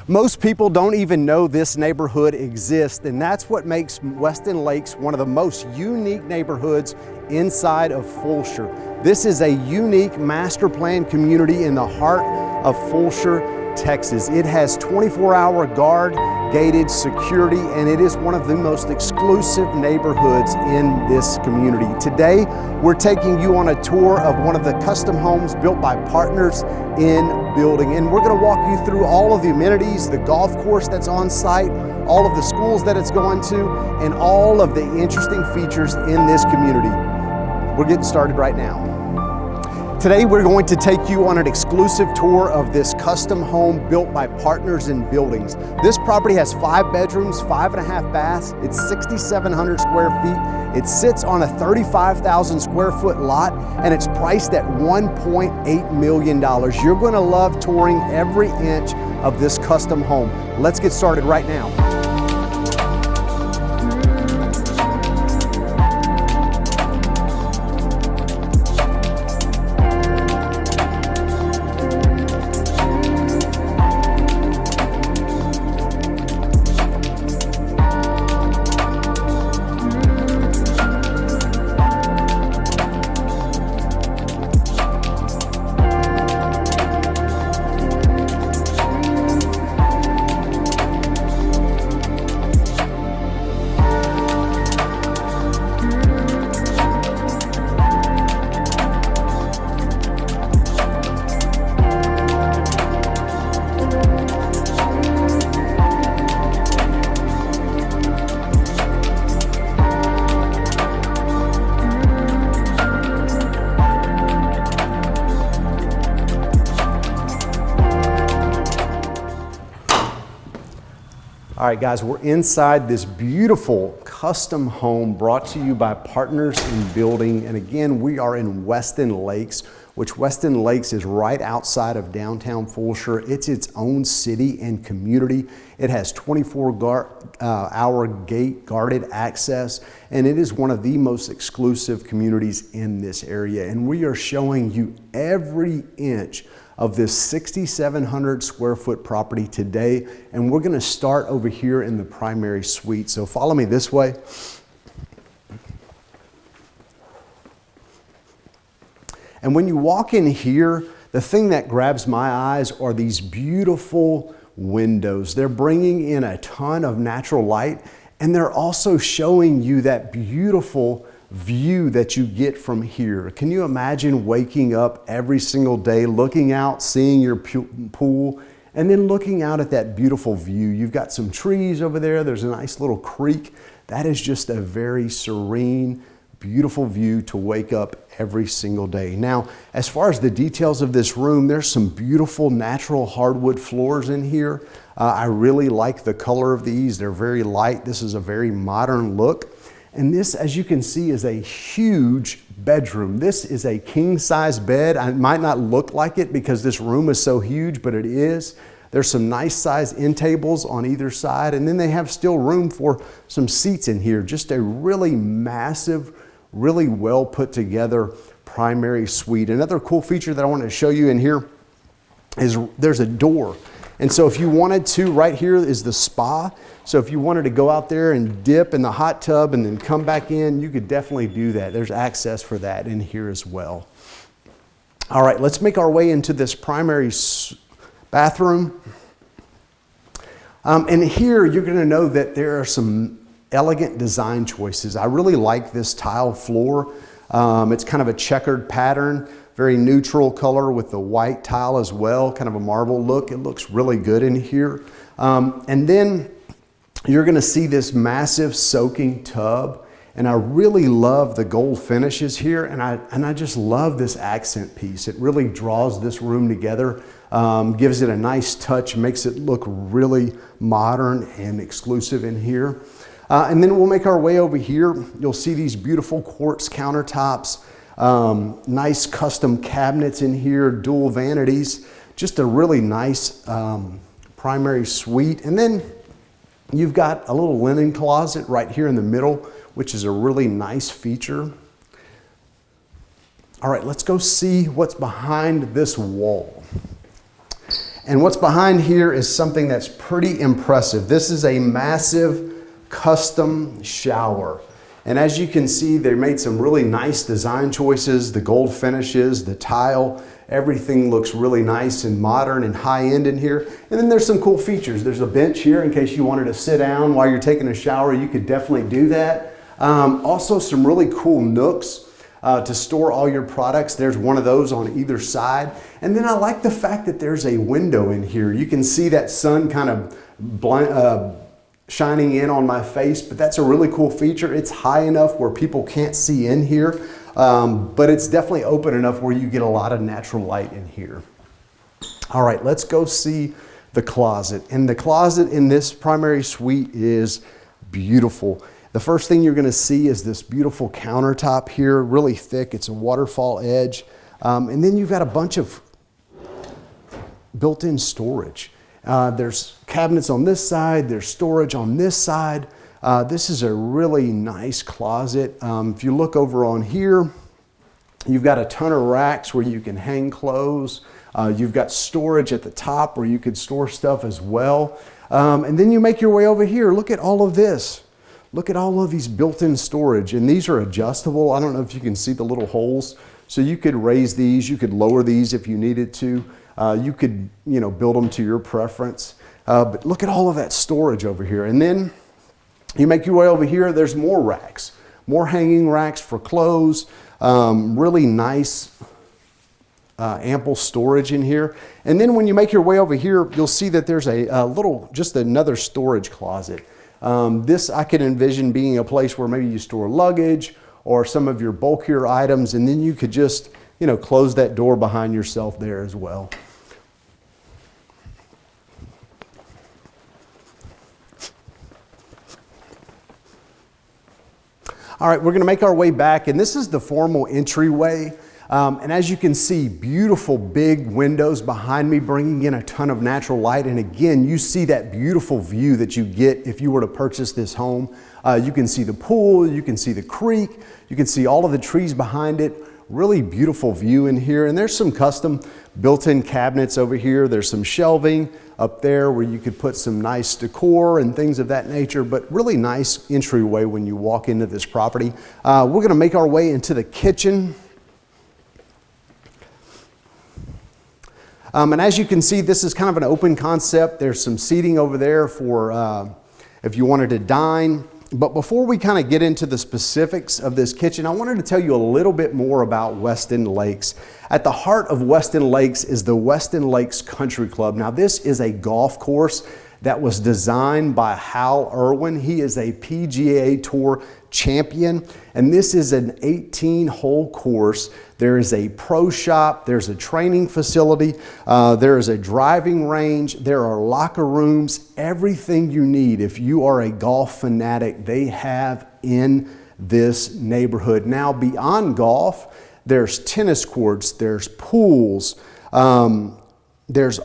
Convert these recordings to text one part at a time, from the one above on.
Most people don't even know this neighborhood exists, and that's what makes Weston Lakes one of the most unique neighborhoods inside of Fulshear. This is a unique master plan community in the heart of Fulshear, Texas. It has 24-hour guard gated security, and it is one of the most exclusive neighborhoods in this community. Today, we're taking you on a tour of one of the custom homes built by partners in building, and we're going to walk you through all of the amenities, the golf course that's on site, all of the schools that it's going to, and all of the interesting features in this community. We're getting started right now. Today we're going to take you on an exclusive tour of this custom home built by Partners in Buildings. This property has 5 bedrooms, 5.5 baths. It's 6,700 square feet. It sits on a 35,000 square foot lot, and it's priced at $1.8 million. You're going to love touring every inch of this custom home. Let's get started right now. All right, guys, we're inside this beautiful custom home brought to you by Partners in Building. And again, we are in Weston Lakes, which Weston Lakes is right outside of downtown Fulshear. It's its own city and community. It has 24-hour gate guarded access, and it is one of the most exclusive communities in this area. And we are showing you every inch of this 6,700 square foot property today. And we're gonna start over here in the primary suite. So follow me this way. And when you walk in here, the thing that grabs my eyes are these beautiful windows. They're bringing in a ton of natural light, and they're also showing you that beautiful view that you get from here. Can you imagine waking up every single day, looking out, seeing your pool, and then looking out at that beautiful view? You've got some trees over there. There's a nice little creek. That is just a very serene, beautiful view to wake up every single day. Now, as far as the details of this room, there's some beautiful natural hardwood floors in here. I really like the color of these. They're very light. This is a very modern look. And this, as you can see, is a huge bedroom. This is a king-size bed. It might not look like it because this room is so huge, but it is. There's some nice size end tables on either side, and then they have still room for some seats in here. Just a really massive, really well put together primary suite. Another cool feature that I wanted to show you in here is there's a door. And so if you wanted to, right here is the spa. So if you wanted to go out there and dip in the hot tub and then come back in, you could definitely do that. There's access for that in here as well. All right, let's make our way into this primary bathroom. And here you're gonna know that there are some elegant design choices. I really like this tile floor. It's kind of a checkered pattern, very neutral color with the white tile as well, kind of a marble look. It looks really good in here. And then you're gonna see this massive soaking tub, and I really love the gold finishes here, and I just love this accent piece. It really draws this room together, gives it a nice touch, makes it look really modern and exclusive in here. And then we'll make our way over here. You'll see these beautiful quartz countertops, nice custom cabinets in here, dual vanities, just a really nice primary suite. And then you've got a little linen closet right here in the middle, which is a really nice feature. All right, let's go see what's behind this wall. And what's behind here is something that's pretty impressive. This is a massive custom shower. And as you can see, they made some really nice design choices, the gold finishes, the tile, everything looks really nice and modern and high-end in here. And then there's some cool features. There's a bench here in case you wanted to sit down while you're taking a shower. You could definitely do that. Also some really cool nooks to store all your products. There's one of those on either side. And then I like the fact that there's a window in here. You can see that sun kind of shining in on my face, but that's a really cool feature. It's high enough where people can't see in here, but it's definitely open enough where you get a lot of natural light in here. All right, let's go see the closet. And the closet in this primary suite is beautiful. The first thing you're gonna see is this beautiful countertop here, really thick. It's a waterfall edge. And then you've got a bunch of built-in storage. There's cabinets on this side, there's storage on this side. This is a really nice closet. If you look over on here, you've got a ton of racks where you can hang clothes. You've got storage at the top where you could store stuff as well. And then you make your way over here. Look at all of this. Look at all of these built-in storage, and these are adjustable. I don't know if you can see the little holes. So you could raise these, you could lower these if you needed to. You could, build them to your preference. But look at all of that storage over here. And then you make your way over here, there's more racks, more hanging racks for clothes, really nice, ample storage in here. And then when you make your way over here, you'll see that there's just another storage closet. This I could envision being a place where maybe you store luggage or some of your bulkier items, and then you could just, close that door behind yourself there as well. All right, we're gonna make our way back, and this is the formal entryway. And as you can see, beautiful big windows behind me bringing in a ton of natural light. And again, you see that beautiful view that you get if you were to purchase this home. You can see the pool, you can see the creek, you can see all of the trees behind it. Really beautiful view in here. And there's some custom built-in cabinets over here. There's some shelving up there where you could put some nice decor and things of that nature, but really nice entryway when you walk into this property. We're gonna make our way into the kitchen. And as you can see, this is kind of an open concept. There's some seating over there for if you wanted to dine. But before we kind of get into the specifics of this kitchen, I wanted to tell you a little bit more about Weston Lakes. At the heart of Weston Lakes is the Weston Lakes Country Club. Now, this is a golf course that was designed by Hal Irwin. He is a PGA Tour champion, and this is an 18-hole course. There is a pro shop, there's a training facility, there is a driving range, there are locker rooms, everything you need. If you are a golf fanatic, they have in this neighborhood. Now, beyond golf, there's tennis courts, there's pools, there's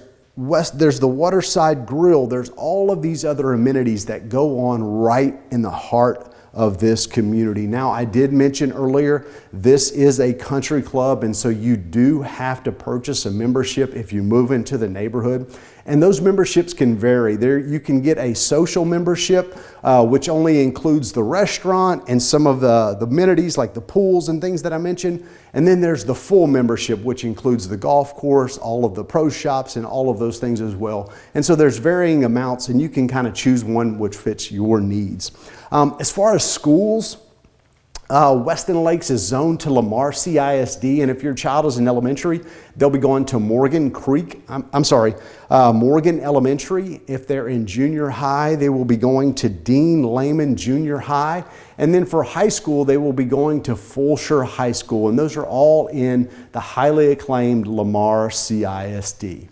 the Waterside Grill. There's all of these other amenities that go on right in the heart of this community. Now, I did mention earlier, this is a country club, and so you do have to purchase a membership if you move into the neighborhood. And those memberships can vary. You can get a social membership, which only includes the restaurant and some of the amenities like the pools and things that I mentioned. And then there's the full membership, which includes the golf course, all of the pro shops, and all of those things as well. And so there's varying amounts, and you can kind of choose one which fits your needs. As far as schools, Weston Lakes is zoned to Lamar CISD, and if your child is in elementary, they'll be going to Morgan Elementary. If they're in junior high, they will be going to Dean Lehman Junior High. And then for high school, they will be going to Fulshear High School, and those are all in the highly acclaimed Lamar CISD.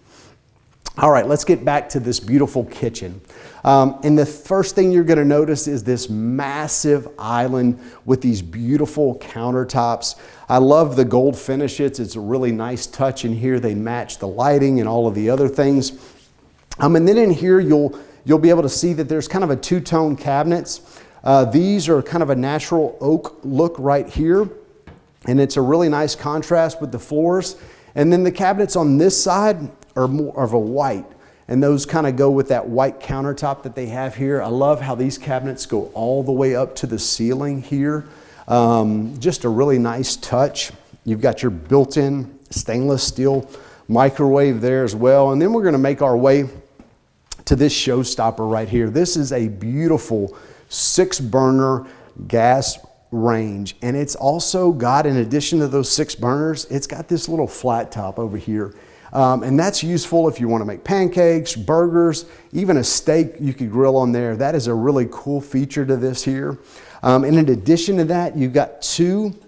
All right, let's get back to this beautiful kitchen. And the first thing you're gonna notice is this massive island with these beautiful countertops. I love the gold finishes. It's a really nice touch in here. They match the lighting and all of the other things. And then in here, you'll be able to see that there's kind of a two-tone cabinets. These are kind of a natural oak look right here. And it's a really nice contrast with the floors. And then the cabinets on this side are more of a white. And those kind of go with that white countertop that they have here. I love how these cabinets go all the way up to the ceiling here. Just a really nice touch. You've got your built-in stainless steel microwave there as well. And then we're going to make our way to this showstopper right here. This is a beautiful 6-burner gas range. And it's also got, in addition to those 6 burners, it's got this little flat top over here. And that's useful if you want to make pancakes, burgers, even a steak you could grill on there. That is a really cool feature to this here. And in addition to that, you've got 2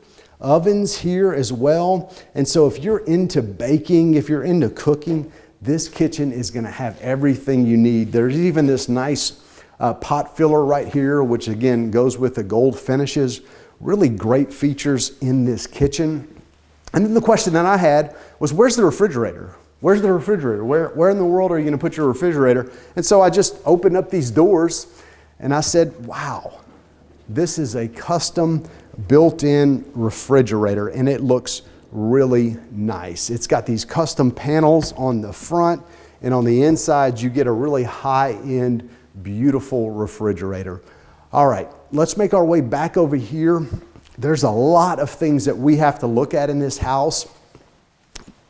ovens here as well. And so if you're into baking, if you're into cooking, this kitchen is going to have everything you need. There's even this nice pot filler right here, which again goes with the gold finishes. Really great features in this kitchen. And then the question that I had was, where's the refrigerator? Where's the refrigerator? Where in the world are you going to put your refrigerator? And so I just opened up these doors and I said, wow, this is a custom built-in refrigerator and it looks really nice. It's got these custom panels on the front, and on the inside you get a really high-end, beautiful refrigerator. All right, let's make our way back over here. There's a lot of things that we have to look at in this house.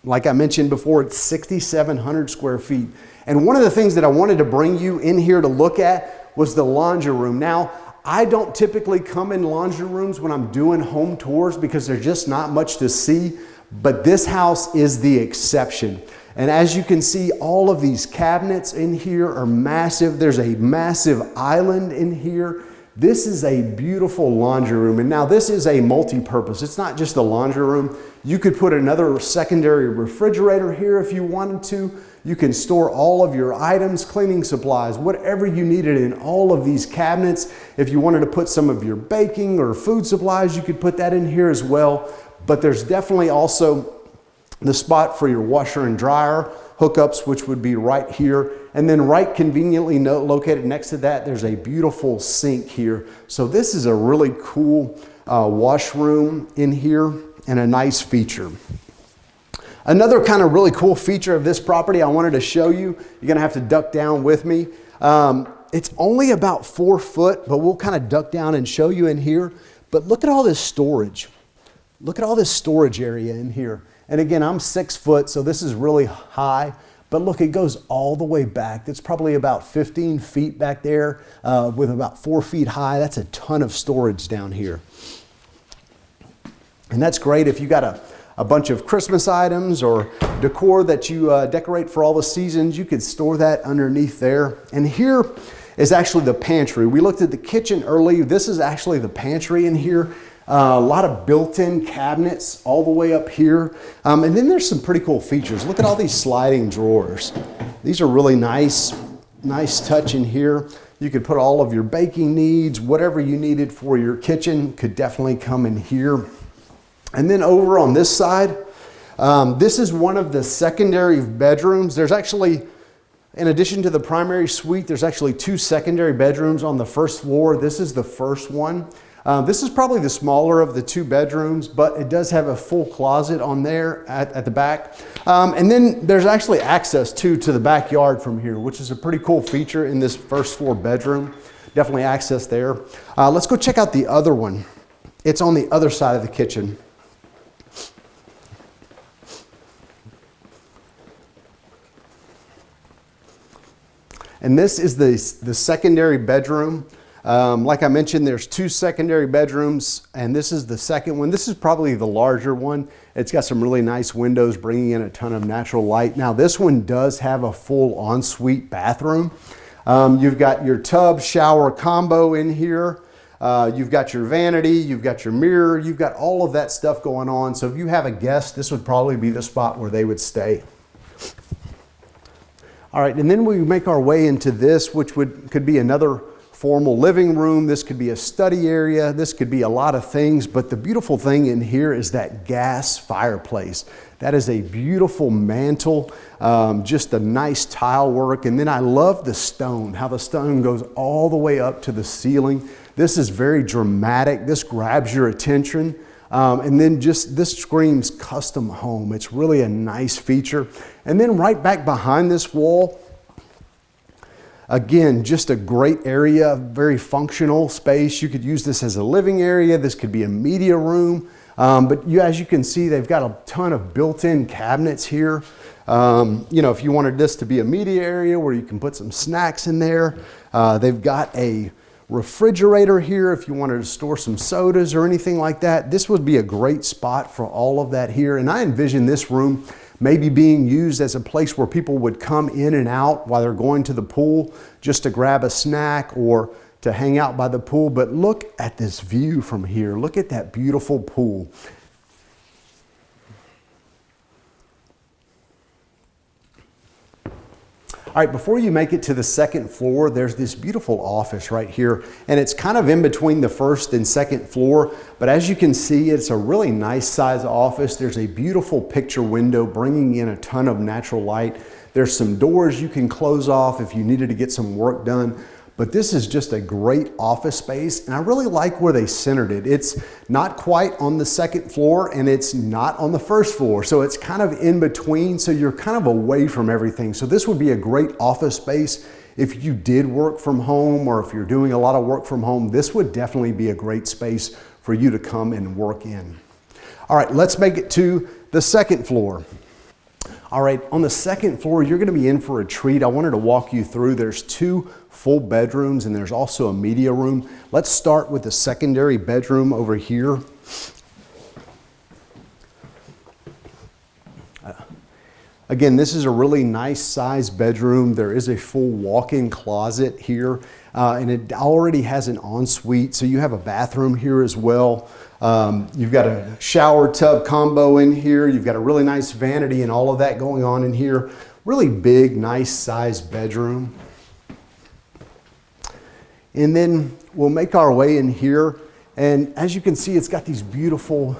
Like I mentioned before, it's 6,700 square feet. And one of the things that I wanted to bring you in here to look at was the laundry room. Now, I don't typically come in laundry rooms when I'm doing home tours because there's just not much to see, but this house is the exception. And as you can see, all of these cabinets in here are massive. There's a massive island in here. This is a beautiful laundry room. And now this is a multi-purpose. It's not just a laundry room. You could put another secondary refrigerator here if you wanted to. You can store all of your items, cleaning supplies, whatever you needed in all of these cabinets. If you wanted to put some of your baking or food supplies, you could put that in here as well. But there's definitely also the spot for your washer and dryer hookups, which would be right here. And then right conveniently located next to that, there's a beautiful sink here. So this is a really cool washroom in here and a nice feature. Another kind of really cool feature of this property I wanted to show you, you're gonna have to duck down with me. It's only about 4 foot, but we'll kind of duck down and show you in here. But look at all this storage. Look at all this storage area in here. And again, I'm 6 foot, so this is really high. But look, it goes all the way back. It's probably about 15 feet back there with about 4 feet high. That's a ton of storage down here. And that's great if you got a bunch of Christmas items or decor that you decorate for all the seasons. You could store that underneath there. And here is actually the pantry. We looked at the kitchen earlier. This is actually the pantry in here. A lot of built-in cabinets all the way up here. And then there's some pretty cool features. Look at all these sliding drawers. These are really nice touch in here. You could put all of your baking needs, whatever you needed for your kitchen could definitely come in here. And then over on this side, this is one of the secondary bedrooms. There's actually, in addition to the primary suite, there's actually 2 secondary bedrooms on the first floor. This is the first one. This is probably the smaller of the 2 bedrooms, but it does have a full closet on there at the back. And then there's actually access to the backyard from here, which is a pretty cool feature in this first floor bedroom. Definitely access there. Let's go check out the other one. It's on the other side of the kitchen. And this is the secondary bedroom. Like I mentioned, there's 2 secondary bedrooms, and this is the second one. This is probably the larger one. It's got some really nice windows bringing in a ton of natural light. Now this one does have a full ensuite bathroom. You've got your tub shower combo in here. You've got your vanity, you've got your mirror, you've got all of that stuff going on. So if you have a guest, this would probably be the spot where they would stay. All right, and then we make our way into this, which could be another formal living room. This could be a study area. This could be a lot of things, but the beautiful thing in here is that gas fireplace. That is a beautiful mantle, just a nice tile work. And then I love the stone, how the stone goes all the way up to the ceiling. This is very dramatic. This grabs your attention. And then just this screams custom home. It's really a nice feature. And then right back behind this wall, again, just a great area, very functional space. You could use this as a living area. This could be a media room. But as you can see, they've got a ton of built-in cabinets here. You know, if you wanted this to be a media area where you can put some snacks in there. They've got a refrigerator here if you wanted to store some sodas or anything like that. This would be a great spot for all of that here. And I envision this room maybe being used as a place where people would come in and out while they're going to the pool just to grab a snack or to hang out by the pool. But look at this view from here. Look at that beautiful pool. All right, before you make it to the second floor, there's this beautiful office right here, and it's kind of in between the first and second floor, but as you can see, it's a really nice size office. There's a beautiful picture window bringing in a ton of natural light. There's some doors you can close off if you needed to get some work done. But this is just a great office space, and I really like where they centered it. It's not quite on the second floor, and it's not on the first floor, so it's kind of in between, so you're kind of away from everything. So this would be a great office space if you did work from home, or if you're doing a lot of work from home. This would definitely be a great space for you to come and work in. All right, let's make it to the second floor. All right, on the second floor, you're gonna be in for a treat. I wanted to walk you through. There's 2 full bedrooms and there's also a media room. Let's start with the secondary bedroom over here. Again, this is a really nice sized bedroom. There is a full walk-in closet here, and it already has an ensuite, so you have a bathroom here as well. You've got a shower tub combo in here. You've got a really nice vanity and all of that going on in here. Really big, nice sized bedroom. And then we'll make our way in here. And as you can see, it's got these beautiful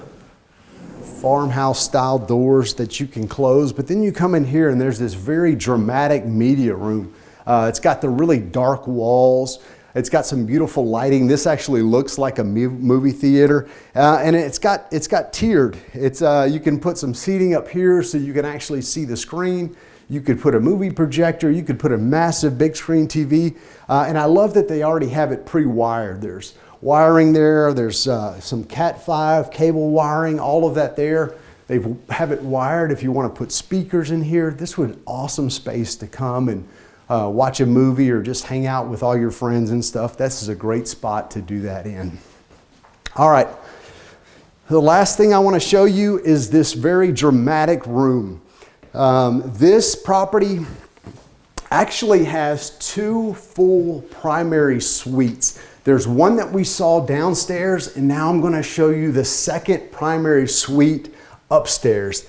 farmhouse style doors that you can close. But then you come in here and there's this very dramatic media room. It's got the really dark walls. It's got some beautiful lighting. This actually looks like a movie theater, and it's got tiered. You can put some seating up here so you can actually see the screen. You could put a movie projector. You could put a massive big screen TV, and I love that they already have it pre-wired. There's wiring there. There's some Cat5 cable wiring. All of that there. They have it wired if you want to put speakers in here. This would be an awesome space to come and watch a movie or just hang out with all your friends and stuff. This is a great spot to do that in. All right, the last thing I want to show you is this very dramatic room. This property actually has 2 full primary suites. There's one that we saw downstairs, and now I'm going to show you the second primary suite upstairs.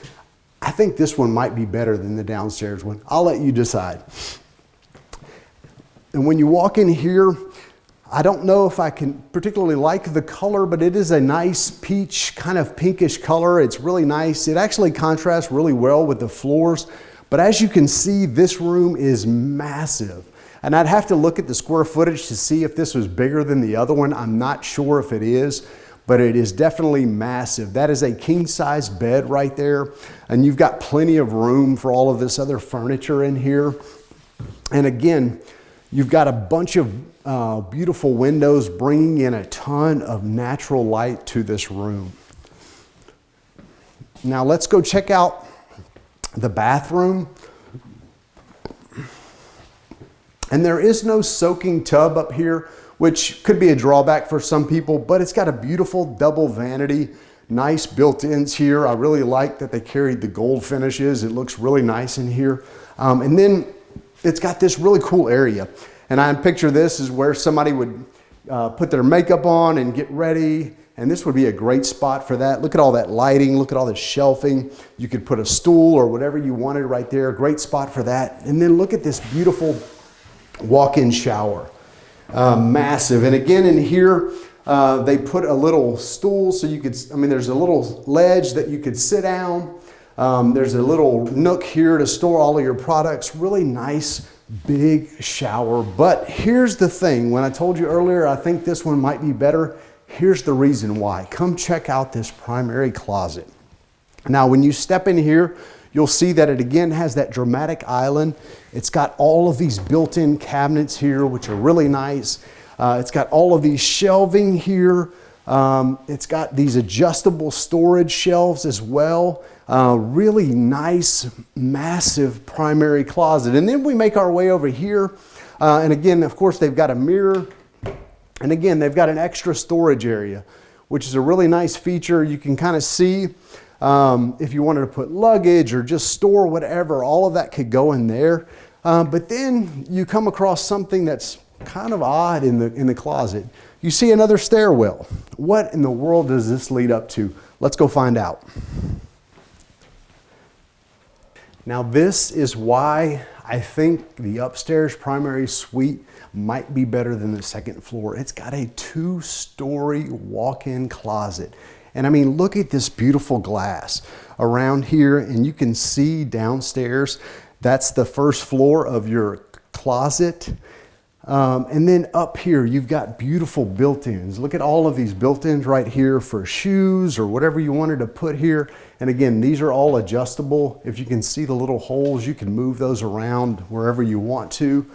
I think this one might be better than the downstairs one. I'll let you decide. And when you walk in here, I don't know if I can particularly like the color, but it is a nice peach, kind of pinkish color. It's really nice. It actually contrasts really well with the floors. But as you can see, this room is massive. And I'd have to look at the square footage to see if this was bigger than the other one. I'm not sure if it is, but it is definitely massive. That is a king-size bed right there. And you've got plenty of room for all of this other furniture in here. And again, you've got a bunch of beautiful windows bringing in a ton of natural light to this room. Now let's go check out the bathroom. And there is no soaking tub up here, which could be a drawback for some people, but it's got a beautiful double vanity, nice built-ins here. I really like that they carried the gold finishes. It looks really nice in here. And then it's got this really cool area. And I picture this is where somebody would put their makeup on and get ready. And this would be a great spot for that. Look at all that lighting. Look at all the shelving. You could put a stool or whatever you wanted right there. Great spot for that. And then look at this beautiful walk-in shower. Massive. And again, in here, they put a little stool so you could, there's a little ledge that you could sit down. There's a little nook here to store all of your products. Really nice, big shower. But here's the thing. When I told you earlier, I think this one might be better. Here's the reason why. Come check out this primary closet. Now, when you step in here, you'll see that it again has that dramatic island. It's got all of these built-in cabinets here, which are really nice. It's got all of these shelving here. It's got these adjustable storage shelves as well. Really nice, massive primary closet. And then we make our way over here. And again, of course, they've got a mirror. And again, they've got an extra storage area, which is a really nice feature. You can kind of see if you wanted to put luggage or just store whatever, all of that could go in there. But then you come across something that's kind of odd in the closet. You see another stairwell. What in the world does this lead up to? Let's go find out. Now, this is why I think the upstairs primary suite might be better than the second floor. It's got a 2-story walk-in closet. And I mean, look at this beautiful glass around here, and you can see downstairs. That's the first floor of your closet. And then up here, you've got beautiful built-ins. Look at all of these built-ins right here for shoes or whatever you wanted to put here. And again, these are all adjustable. If you can see the little holes, you can move those around wherever you want to.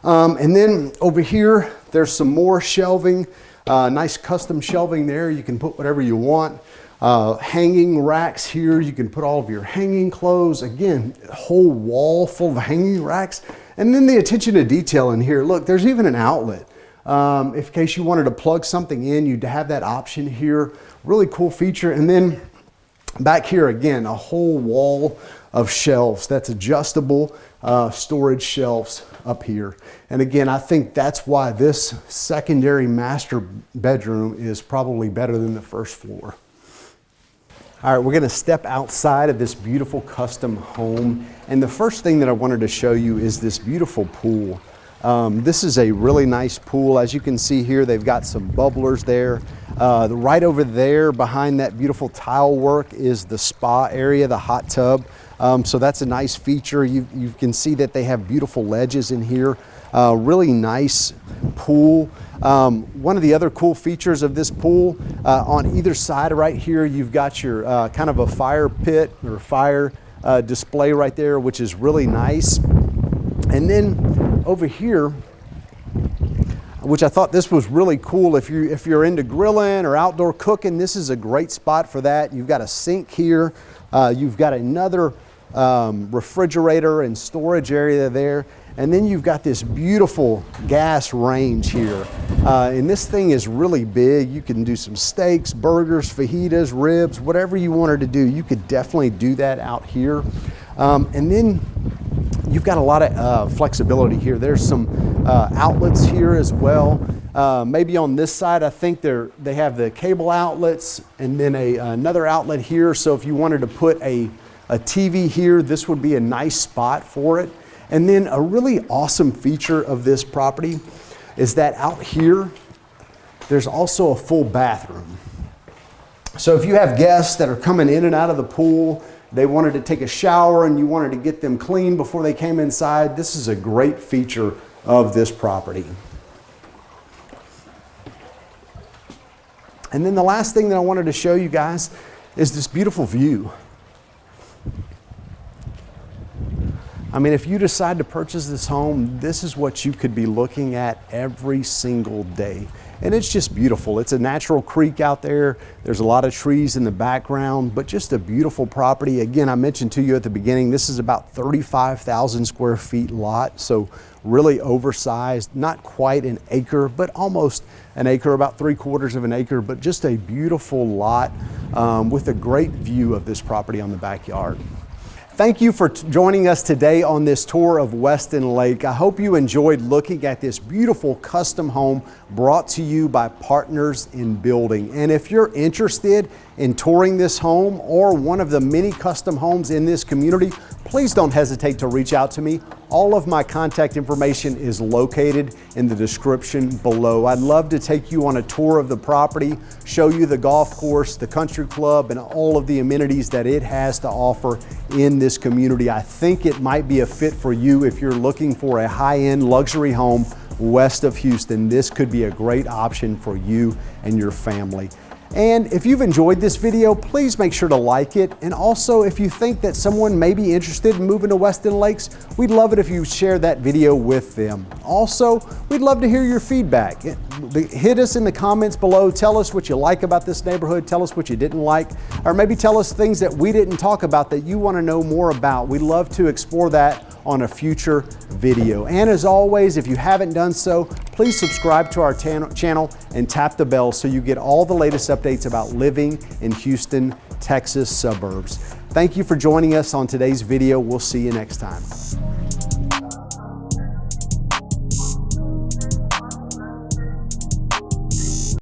And then over here, there's some more shelving. Nice custom shelving there. You can put whatever you want. Hanging racks here. You can put all of your hanging clothes. Again, a whole wall full of hanging racks. And then the attention to detail in here. Look, there's even an outlet. In case you wanted to plug something in, you'd have that option here. Really cool feature. And then back here again, a whole wall of shelves. That's adjustable storage shelves up here. And again, I think that's why this secondary master bedroom is probably better than the first floor. All right, we're gonna step outside of this beautiful custom home. And the first thing that I wanted to show you is this beautiful pool. This is a really nice pool. As you can see here, they've got some bubblers there. Right over there behind that beautiful tile work is the spa area, the hot tub. So that's a nice feature. You can see that they have beautiful ledges in here. Really nice pool. One of the other cool features of this pool, on either side right here, you've got your kind of a fire pit or fire display right there, which is really nice. And then over here, which I thought this was really cool, if you're into grilling or outdoor cooking, this is a great spot for that. You've got a sink here. You've got another refrigerator and storage area there. And then you've got this beautiful gas range here. And this thing is really big. You can do some steaks, burgers, fajitas, ribs, whatever you wanted to do. You could definitely do that out here. And then you've got a lot of flexibility here. There's some outlets here as well. Maybe on this side, I think they have the cable outlets and then another outlet here. So if you wanted to put a TV here, this would be a nice spot for it. And then a really awesome feature of this property is that out here, there's also a full bathroom. So if you have guests that are coming in and out of the pool, they wanted to take a shower and you wanted to get them clean before they came inside, this is a great feature of this property. And then the last thing that I wanted to show you guys is this beautiful view. I mean, if you decide to purchase this home, this is what you could be looking at every single day. And it's just beautiful. It's a natural creek out there. There's a lot of trees in the background, but just a beautiful property. Again, I mentioned to you at the beginning, this is about 35,000 square feet lot. So really oversized, not quite an acre, but almost an acre, about 3/4 of an acre, but just a beautiful lot with a great view of this property on the backyard. Thank you for joining us today on this tour of Weston Lake. I hope you enjoyed looking at this beautiful custom home brought to you by Partners in Building. And if you're interested in touring this home or one of the many custom homes in this community, please don't hesitate to reach out to me. All of my contact information is located in the description below. I'd love to take you on a tour of the property, show you the golf course, the country club, and all of the amenities that it has to offer in this community. I think it might be a fit for you if you're looking for a high-end luxury home west of Houston, this could be a great option for you and your family. And if you've enjoyed this video, please make sure to like it. And also, if you think that someone may be interested in moving to Weston Lakes, we'd love it if you share that video with them. Also, we'd love to hear your feedback. Hit us in the comments below. Tell us what you like about this neighborhood. Tell us what you didn't like. Or maybe tell us things that we didn't talk about that you want to know more about. We'd love to explore that on a future video. And as always, if you haven't done so, please subscribe to our channel and tap the bell so you get all the latest updates about living in Houston, Texas suburbs. Thank you for joining us on today's video. We'll see you next time.